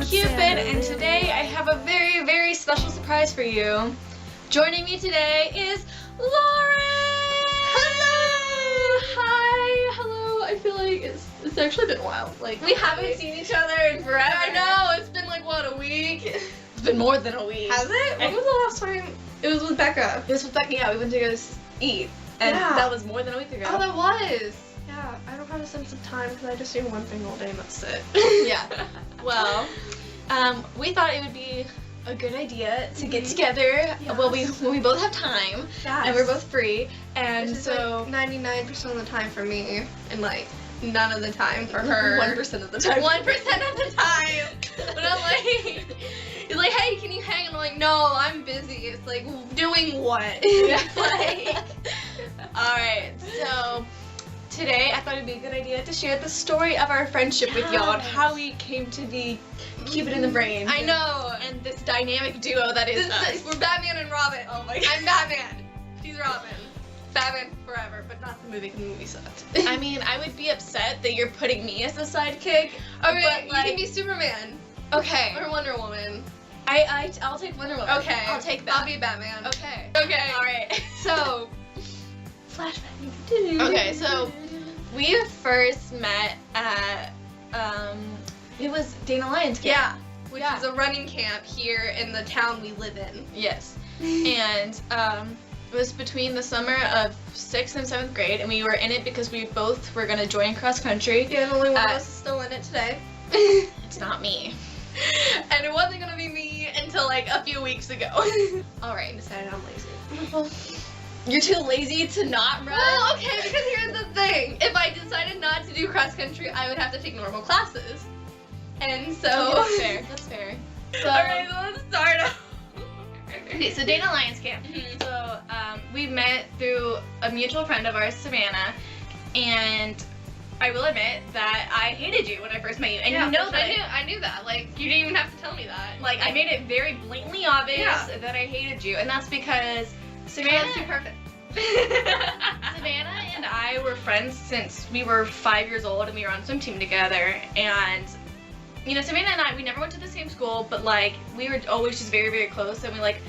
Cupid, and today I have a very, very special surprise for you. Joining me today is Lauren! Hello! Hi! Hello! I feel like it's actually been a while. Like, We haven't seen each other in forever. I know! It's been like, what, a week? It's been more than a week. Has it? When was the last time? It was with Becca. It was with Becky, yeah, we went to go eat. And Yeah. that was more than a week ago. Oh, that was! Yeah, I don't have a sense of time because I just do one thing all day and that's it. Yeah. Well, we thought it would be a good idea to get together when we both have time and we're both free, and Which is so like 99% of the time for me and like none of the time for her. 1% of the time. 1% of the time. But I'm like, it's like, hey, can you hang? And I'm like, no, I'm busy. It's like, doing what? Like, alright, so today I thought it'd be a good idea to share the story of our friendship with y'all and how we came to be Cupid and the Brain. I know. And this dynamic duo that is us. We're Batman and Robin. Oh my god. I'm Batman. She's Robin. Batman forever, but not the movie. 'Cause the movie sucked. I mean, I would be upset that you're putting me as the sidekick. Okay, but, like, you can be Superman okay. or Wonder Woman. I'll take Wonder Woman. Okay, I'll take that. I'll be Batman. Okay. Okay. Alright. So, flashback. Okay, so we first met at it was Dana Lyons camp. Yeah, which Yeah. is a running camp here in the town we live in. Yes. And it was between the summer of 6th and 7th grade, and we were in it because we both were gonna join cross country. Yeah, and only one of us is still in it today. It's not me. And it wasn't gonna be me until like a few weeks ago. Alright. Decided I'm lazy. You're too lazy to not run? Well, okay, because here's the thing. If I decided not to do cross country, I would have to take normal classes. And so... Okay, that's fair. So, Alright, so let's start off. okay, so Dana Lyons camp. Mhm. So we met through a mutual friend of ours, Savannah, and I will admit that I hated you when I first met you, and you know that. I knew that. Like, you didn't even have to tell me that. Like, I made it very blatantly obvious Yeah. that I hated you, and that's because Savannah's too Savannah, perfect. Savannah and I were friends since we were 5 years old, and we were on swim team together, and you know, Savannah and I, we never went to the same school, but like, we were always just very, very close, and we like,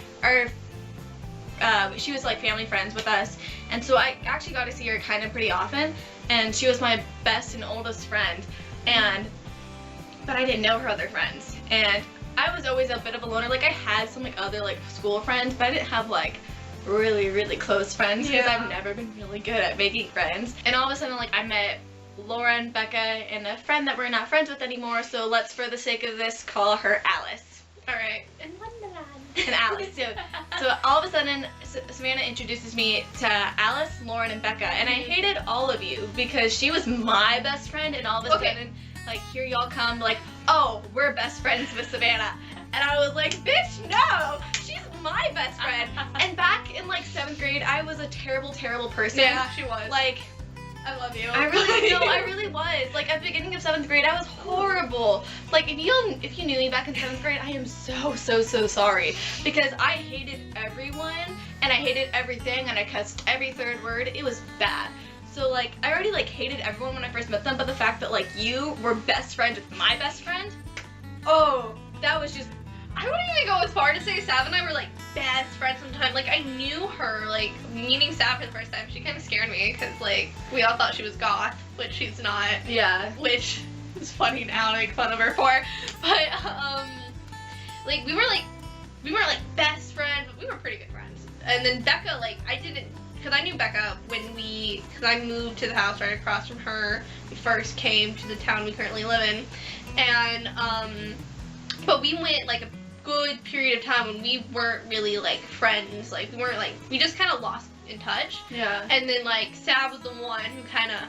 she was like family friends with us, and so I actually got to see her kind of pretty often, and she was my best and oldest friend, but I didn't know her other friends, and I was always a bit of a loner. Like, I had some like other like school friends, but I didn't have like really, really close friends because I've never been really good at making friends. And all of a sudden, like, I met Lauren, Becca, and a friend that we're not friends with anymore, so let's, for the sake of this, call her Alice. Alright. And Alice. So all of a sudden, Savannah introduces me to Alice, Lauren, and Becca, and I hated all of you because she was my best friend, and all of a sudden, like, here y'all come, like, oh, we're best friends with Savannah. And I was like, bitch, no! She's my best friend. And back in, like, 7th grade, I was a terrible, terrible person. Yeah, she was. Like, I love you. I really was. Like, at the beginning of 7th grade, I was horrible. Like, if you knew me back in 7th grade, I am so sorry. Because I hated everyone, and I hated everything, and I cussed every third word. It was bad. So, like, I already, like, hated everyone when I first met them, but the fact that, like, you were best friends with my best friend, oh, that was just... I wouldn't even go as far to say Sav and I were like best friends sometimes. Like, I knew her, like, meeting Sav for the first time. She kind of scared me because, like, we all thought she was goth, which she's not. Yeah. Which is funny now to make fun of her for. But, like, we weren't like best friends, but we were pretty good friends. And then Becca, like, because I knew Becca because I moved to the house right across from her. We first came to the town we currently live in. And, but we went, like, a good period of time when we weren't really, like, friends. Like, we just kind of lost in touch. Yeah. And then, like, Sav was the one who kind of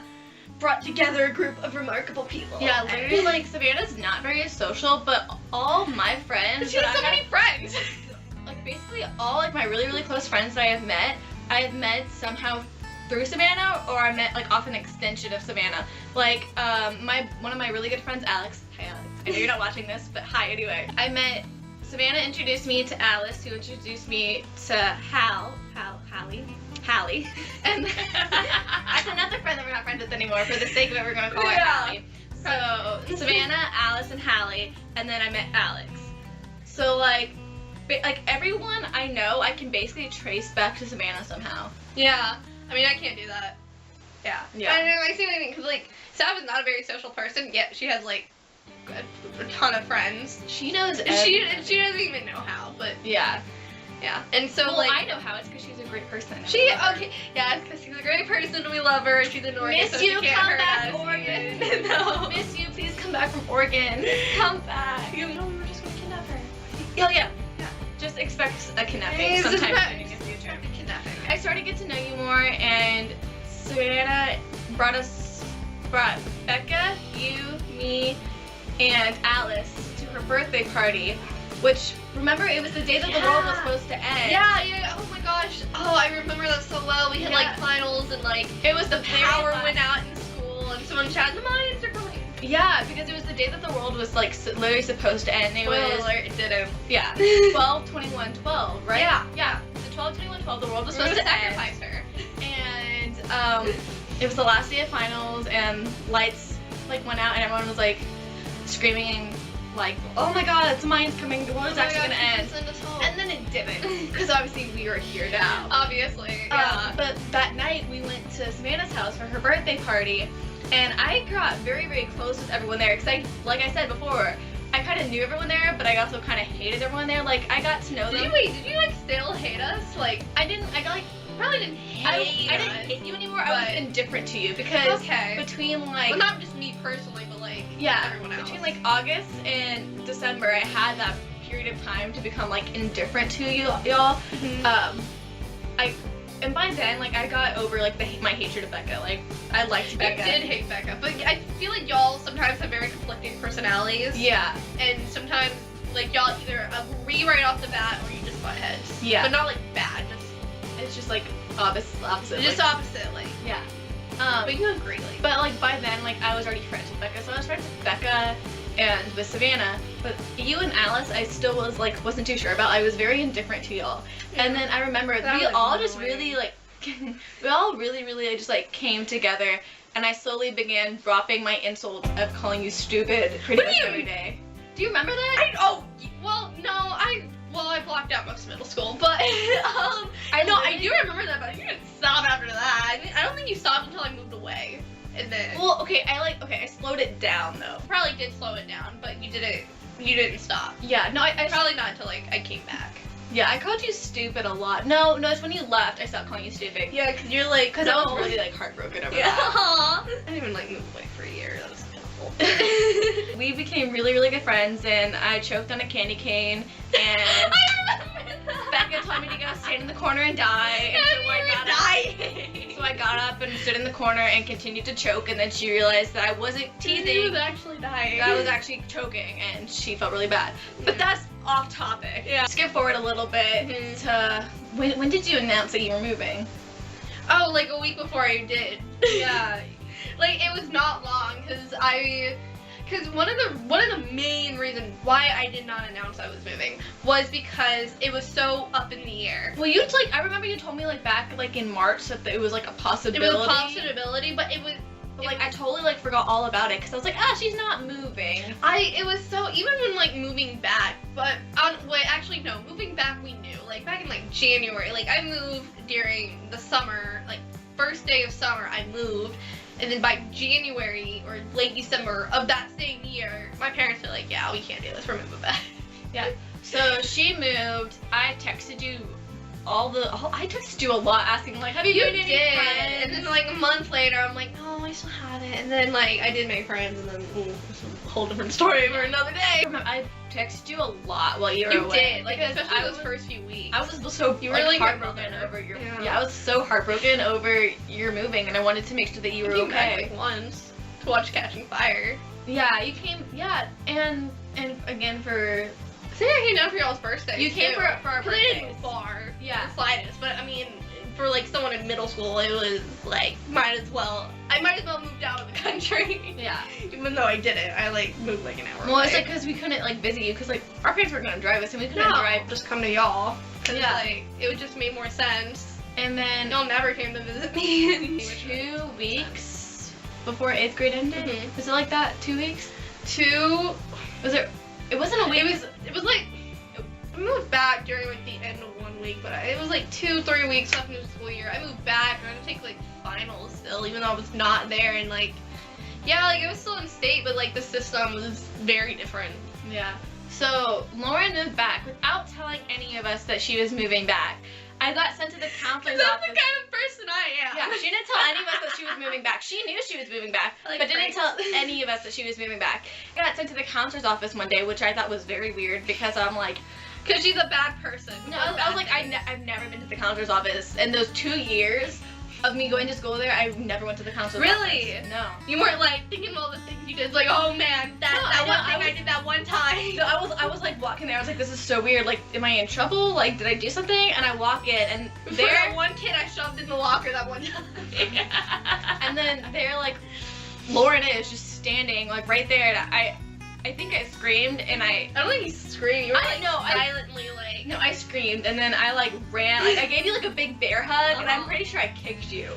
brought together a group of remarkable people. Yeah, literally, like, Savannah's not very social, but all my friends... She has so many friends! Like, basically all, like, my really, really close friends that I have met somehow through Savannah, or I met, like, off an extension of Savannah. Like, one of my really good friends, Alex. Hi, Alex. I know you're not watching this, but hi anyway. Savannah introduced me to Alice, who introduced me to Hallie. And that's another friend that we're not friends with anymore. For the sake of it, we're going to call her Hallie. So Savannah, Alice, and Hallie, and then I met Alex. So like everyone I know, I can basically trace back to Savannah somehow. Yeah. I mean, I can't do that. Yeah. Yeah. I know, I see what I mean, because, like, Sav is not a very social person, yet she has, like, a ton of friends. She knows She doesn't even know how, but yeah. yeah. And so, Well, like, I know how. It's because she's a great person. okay, yeah, it's because she's a great person, we love her, she's in Oregon, Miss so you, she can't come hurt back, us. Oregon. No. Miss you, please come back from Oregon. Come back. You know, we're just gonna kidnap her. Oh yeah. Just expect a kidnapping It's sometime just- soon in the future. Kidnapping. I started to get to know you more, and Savannah brought Becca, you, me, and Alice to her birthday party, which, remember, it was the day that the world was supposed to end. Yeah, oh my gosh. Oh, I remember that so well. We had, like, finals, and, like, It was the power went out in school, and someone shouted, the Mayans are coming. Yeah, because it was the day that the world was, like, literally supposed to end. It Spoiler was, alert, it didn't. yeah, 12/21/12, right? Yeah. The 12/21/12, the world was We're supposed gonna to end. sacrifice her. And it was the last day of finals, and lights like went out, and everyone was like screaming, like, "Oh my God, it's Mayans coming! The world's actually gonna end!" And then it didn't, because obviously we are here now. Obviously, yeah. But that night we went to Savannah's house for her birthday party, and I got very, very close with everyone there. Because like I said before, I kind of knew everyone there, but I also kind of hated everyone there. Like, I got to know them. Did you like still hate us? Like, I got like. probably didn't hate I didn't hate you anymore. I was but- indifferent to you because Okay. between like well, not just me personally, but like everyone else. between like August and December, I had that period of time to become like indifferent to y'all. And by then, like, I got over like my hatred of Becca. Like, I liked Becca. I did hate Becca, but I feel like y'all sometimes have very conflicting personalities. Yeah. And sometimes like y'all either agree right off the bat or you just butt heads. Yeah. But not like bad, It's just like opposite. just like, opposite, like. Yeah. But you agree, like. But like by then, like I was already friends with Becca, so I was friends with Becca and with Savannah. But you and Alice, I still wasn't too sure about. I was very indifferent to y'all. Yeah. And then I remember That we was all just annoying. really like, we all really just like came together, and I slowly began dropping my insult of calling you stupid pretty much every day. Do you remember that? I blocked out most of middle school, but I do remember that, but you didn't stop after that. I don't think you stopped until I moved away, and then Well, okay, I slowed it down though. probably did slow it down, but you didn't stop. Yeah, no, I Probably not until like I came back. yeah, I called you stupid a lot. No, it's when you left I stopped calling you stupid. Yeah, because you're like, Because I was really like heartbroken over yeah. that. I didn't even like move away for a year. That was pitiful. We became really good friends, and I choked on a candy cane, and I remember that. Becca told me to go stand in the corner and die. And so I got up and stood in the corner and continued to choke, and then she realized that I wasn't He teasing. was actually dying. I was actually choking, and she felt really bad. But that's off topic. Yeah. Skip forward a little bit to when did you announce that you were moving? Oh, like a week before I did. Yeah. Like it was not long because one of the main reasons why I did not announce I was moving was because it was so up in the air. Well, I remember you told me like back like in March that it was like a It possibility. was a possibility, but it was Like I totally like forgot all about it because I was like, she's not moving. it was so even when like moving back, but moving back we knew like back in like January, like I moved during the summer, like first day of summer I moved, and then by January or late December of that same year, my parents were like, yeah, we can't do this, we're moving back. Yeah. So she moved. I texted you I texted you a lot asking like, have you made any friends? And then like a month later, I'm like, no, I still haven't. And then like I did make friends, and then it's a whole different story for another day. I texted you a lot while you were You away. did, like because especially those first few weeks. I was so You were like, like my heartbroken brother. over your Yeah. I was so heartbroken over your moving, and I wanted to make sure that you were came back, okay. like once to watch Catching Fire. Yeah, you came. Yeah, and again for I think I came down for y'all's birthday. you came too. for our 'Cause I birthdays. didn't move far. Yeah. The slightest, but I mean, for like someone in middle school, it was like I might as well moved out of the country. Yeah. Even though I didn't, I like moved like an hour Well, away. it's like because we couldn't like visit you because like our parents weren't gonna drive us, and we couldn't no, drive. just come to y'all. Cause Yeah. like it would just make more sense. And then Y'all never came to visit me. 2 weeks before 8th grade ended. Mhm. Was it like that? 2 weeks? 2. Was it? It wasn't a week. It was like I moved back during like the end of 1 week, but it was like 2-3 weeks left in the school year. I moved back. I had to take like finals still, even though I was not there, and like yeah, like it was still in state, but like the system was very different. Yeah. So Lauren moved back without telling any of us that she was moving back. I got sent to the counselor's That's office. the kind of person I am. Yeah, she didn't tell any of us that she was moving back. She knew she was moving back, I like but didn't tell pranks. any of us that she was moving back. I got sent to the counselor's office one day, which I thought was very weird because I'm like, Because she's a bad person. no, I was like, I've never been to the counselor's office. In those 2 years of me going to school there, I never went to the counselor's Really? office. No. You weren't like thinking of all the things you did, like, oh man, that No, one I thing I did that one time. So I was like walking there. I was like, this is so weird. Like, am I in trouble? Like, did I do something? And I walk in, and For there, that one kid I shoved in the locker that one time. and then there, like, Lauren is just standing, like, right there. And I think I screamed, and I don't think you screamed. You were I like know, I- silently like. no, I screamed, and then I like ran. Like, I gave you like a big bear hug, and I'm Uh-huh. pretty sure I kicked you.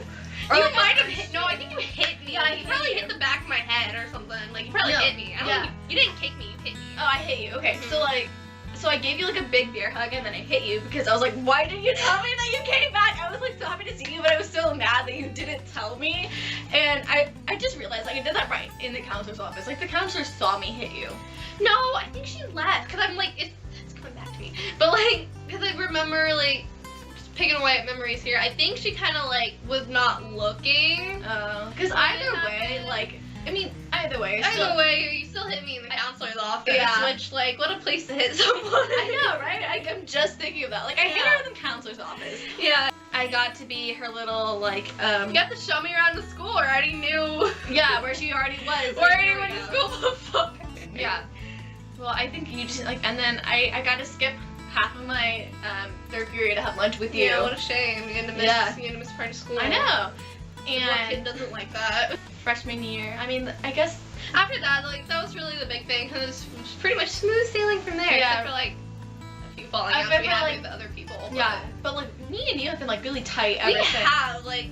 You like, might have hit. No, I think you hit me. Yeah, I Like, you hit probably you. hit the back of my head or something. Like you probably No, hit me. I don't yeah. think you didn't kick me. You hit me. Oh, I hit you. Okay, so Mhm. like. So I gave you like a big bear hug and then I hit you because I was like, why didn't you tell me that you came back? I was like so happy to see you, but I was so mad that you didn't tell me. And I just realized like I did that right in the counselor's office. Like the counselor saw me hit you. No, I think she left because I'm like it's coming back to me. But like because I remember like just picking away at memories here. I think she kind of like was not looking. Because either way, like, I mean, either way. Either way, you still hit me in the counselor's office. Yeah. Which like what a place to hit someone. I know, right? I'm just thinking of that. Like I hit Yeah. her in the counselor's office. Yeah. I got to be her little like You got to show me around the school. I already knew. yeah, where she already was. Where like, already there went we to go. school before. Yeah. Well, I think you just like, and then I got to skip half of my third period to have lunch with you. Yeah, what a shame. You had to miss, Yeah. you had to miss part of school. I know. What kid And doesn't like that? freshman year, I mean, I guess. After that, like, that was really the big thing, because it was pretty much smooth sailing from there, Yeah. except for, like, a few falling I outs feel we had like- with other people. But Yeah, but like me and you have been like really tight we ever since. have, like,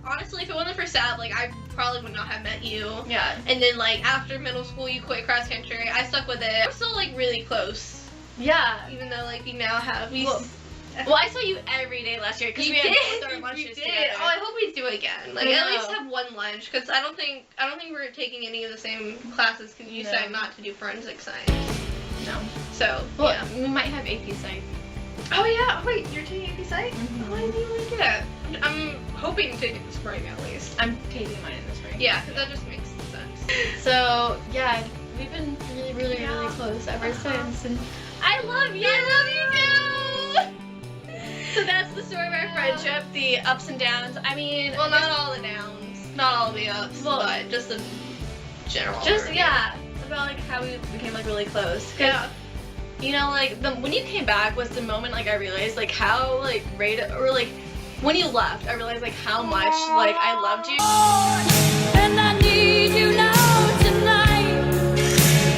honestly, if it wasn't for Sab, like, I probably would not have met you. Yeah. And then, like, after middle school, you quit cross country. I stuck with it. We're still, like, really close, Yeah. even though, like, we now have, Well, I saw you every day last year because You we had did. both our You lunches did. together. Oh, I hope we do it again. Like I at least know. have one lunch, because I don't think we're taking any of the same classes because you No. decided not to do forensic science. No. So Well, yeah. we might have AP Psych. Oh yeah. Wait, you're taking AP Psych? Mhm. Oh, I didn't even do that. I'm hoping to take it this spring at least. I'm taking mine in the spring. Yeah, because that just makes sense. So yeah, we've been really Yeah. close ever Uh-huh. since, and I love you. I love you too. So that's the story of our friendship, the ups and downs. I mean, Well, not all the downs, not all the ups, Well, but just the general. just overview. yeah, about like how we became like really close. 'Cause, Yeah. you know, like when you came back was the moment like I realized like how like great or like when you left I realized like how much like I loved you. And I need you now tonight,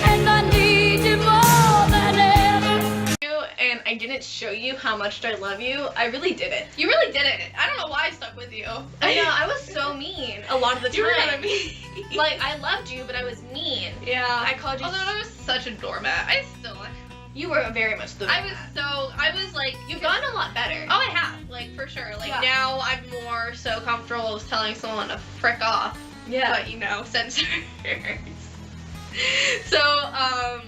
and I need you more than ever. And I didn't show you how much I love you. I really didn't. You really did it. I don't know why I stuck with you. I know I was so mean a lot of the time. You were gonna be. Like I loved you, but I was mean. Yeah. I called you. Although I was such a doormat. I still. You were very much the. I was like. You've gotten a lot better. Oh, I have. Like for sure. Like Yeah. now I'm more so comfortable with telling someone to frick off. Yeah. But you know, censors. So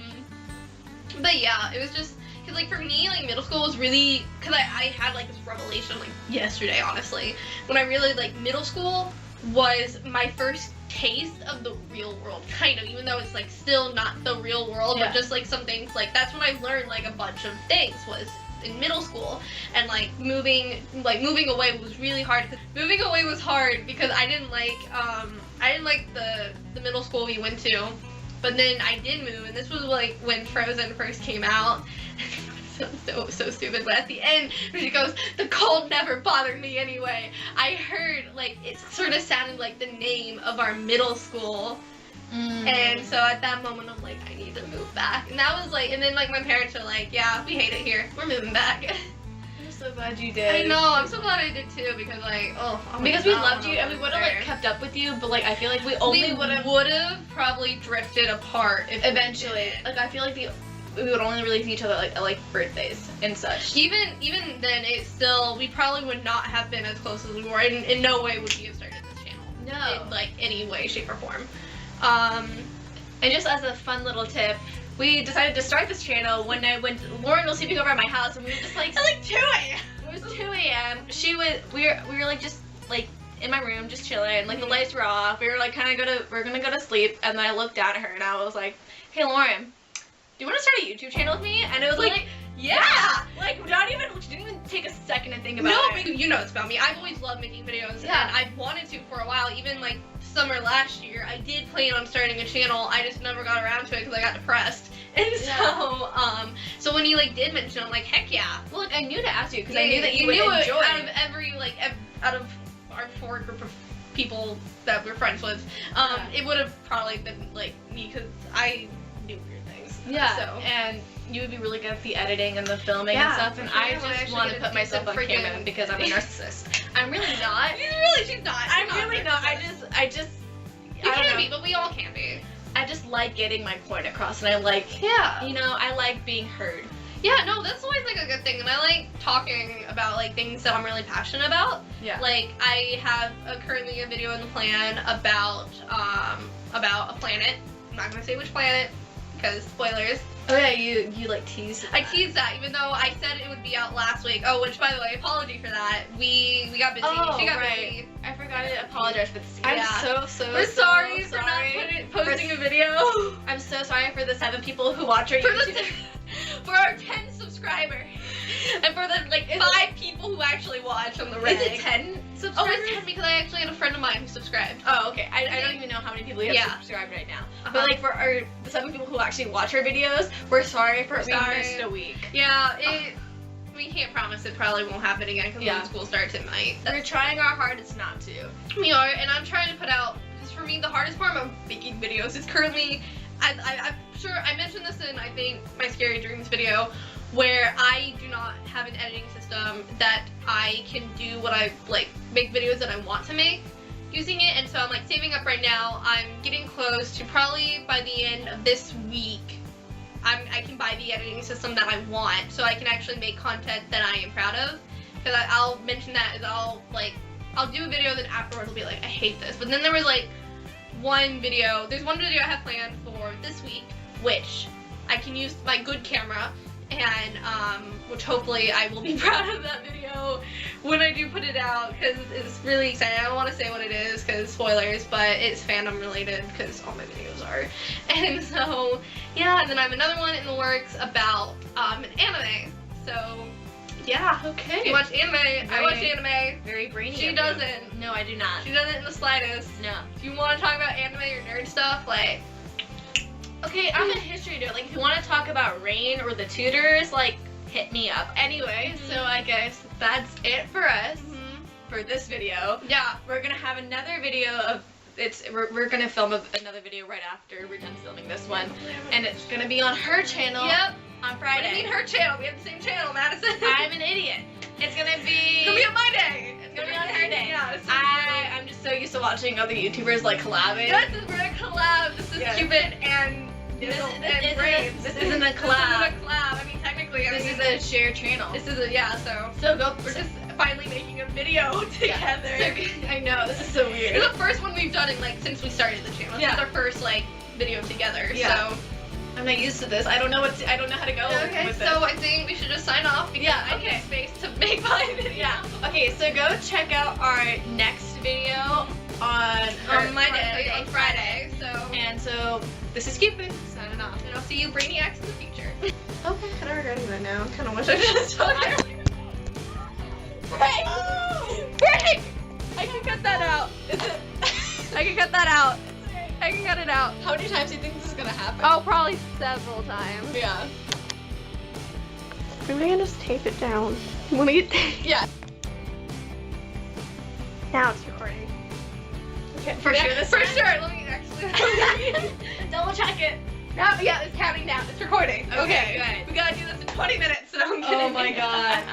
But yeah, it was just. Cause like for me, like middle school was really. Cause I had like this revelation like yesterday, honestly, when I realized like middle school was my first taste of the real world, kind of, even though it's like still not the real world, Yeah. but just like some things, like that's when I learned like a bunch of things was in middle school. And like moving away was really hard. Moving away was hard because I didn't like the middle school we went to, but then I did move, and this was like when Frozen first came out. So stupid, but at the end when she goes, the cold never bothered me anyway, I heard like it sort of sounded like the name of our middle school. And so at that moment I'm like, I need to move back. And that was like, and then like my parents were like, yeah, we hate it here, we're moving back. so glad you did. I know. I'm so glad I did too because like, Because we loved you and we would have like kept up with you, but like I feel like we only would have probably drifted apart if eventually. Like I feel like we would only really see each other at like birthdays and such. Even then, we probably would not have been as close as we were. In no way would we have started this channel. No. In like any way, shape, or form. And just as a fun little tip, we decided to start this channel one night when Lauren was sleeping over at my house, and we were just like, At like 2 a.m. It was 2 a.m. We were like just like in my room just chilling, like the lights were off. We were like we're gonna go to sleep, and then I looked down at her and I was like, hey Lauren, do you want to start a YouTube channel with me? And it was like yeah! Like she didn't even take a second to think about it. No, because you know it's about me. I've always loved making videos, and I've wanted to for a while. Even like summer last year, I did plan on starting a channel. I just never got around to it because I got depressed. And so when you like did mention it, I'm like, heck yeah. Well, like I knew to ask you because I knew that you would enjoy it. Out of our 4 group of people that we're friends with, it would have probably been like me because I knew weird things. Yeah. So and you would be really good at the editing and the filming and stuff, and I just want to put myself on camera because I'm a narcissist. I'm really not. She's not. I'm really not. I just. You can be, but we all can be. I just like getting my point across, and I like, I like being heard. Yeah, no, that's always like a good thing, and I like talking about like things that I'm really passionate about. Yeah. Like I have currently a video in the plan about a planet. I'm not gonna say which planet because spoilers. Oh yeah, you like teased. I teased that even though I said it would be out last week. Oh, which by the way, apology for that. We got busy. She got busy. I forgot to apologize for this. I'm We're sorry for not posting a video. I'm so sorry for the 7 people who watch our YouTube. For our 10 subscribers. And for the like 5 people who actually watch on the reg. Is it 10 subscribers? Oh, it's 10 because I actually had a friend of mine who subscribed. Oh, okay. I don't even know how many people we have subscribed right now. But like for the 7 people who actually watch our videos, we're sorry for we missed a week. Yeah, we can't promise it probably won't happen again because when school starts at night. We're trying our hardest not to. We are, and I'm trying to put out, because for me the hardest part of making videos is currently, I'm sure I mentioned this in I think my Scary Dreams video, where I do not have an editing system that I can do what I like, make videos that I want to make using it, and so I'm like saving up right now. I'm getting close to probably by the end of this week I can buy the editing system that I want so I can actually make content that I am proud of, because I'll mention that as I'll do a video then afterwards I'll be like I hate this, but then there was like there's one video I have planned for this week which I can use my good camera and which hopefully I will be proud of that video when I do put it out because it's really exciting. I don't want to say what it is because spoilers, but it's fandom related because all my videos are. And so yeah, and then I have another one in the works about an anime. So yeah, okay. You watch anime, I watch anime. Very brainy. She doesn't. No, I do not. She doesn't in the slightest. No. If you want to talk about anime or nerd stuff, like okay, I'm a history dude. Like, if you want to talk about Rain or the Tudors, like, hit me up. Anyway, so I guess that's it for us for this video. Yeah, we're gonna have another video of we're gonna film another video right after we're done filming this one, and it's gonna be on her channel. Yep. On Friday. What do you mean her channel? We have the same channel, Madison. I'm an idiot. It's gonna be on my day. It's gonna be on her day. Yeah. I'm just so used to watching other YouTubers like collabing. This is we're a collab. This is Cupid and This isn't a collab. I mean, technically, this is a shared channel. This is a We're just finally making a video together. I know, this is so weird. It's the first one we've done in like since we started the channel. This is our first like video together. Yeah. So I'm not used to this. I don't know how to go with this. So I think we should just sign off because I need space to make my video. Yeah. Okay, so go check out our next video on my day, on Friday. So this is Cupid signing off, and I'll see you Brainiacs in the future. Okay, I kind of regretting that now. I kind of wish I just told you. Break! I can cut that out. I can cut that out. I can cut it out. How many times do you think this is gonna happen? Oh, probably several times. Yeah. Maybe I can just tape it down. When we get yeah. Now it's recording. Okay. For sure. Let me actually double check it. Now, yeah, it's counting down. It's recording. Okay, good. We gotta do this in 20 minutes. So I'm oh my god.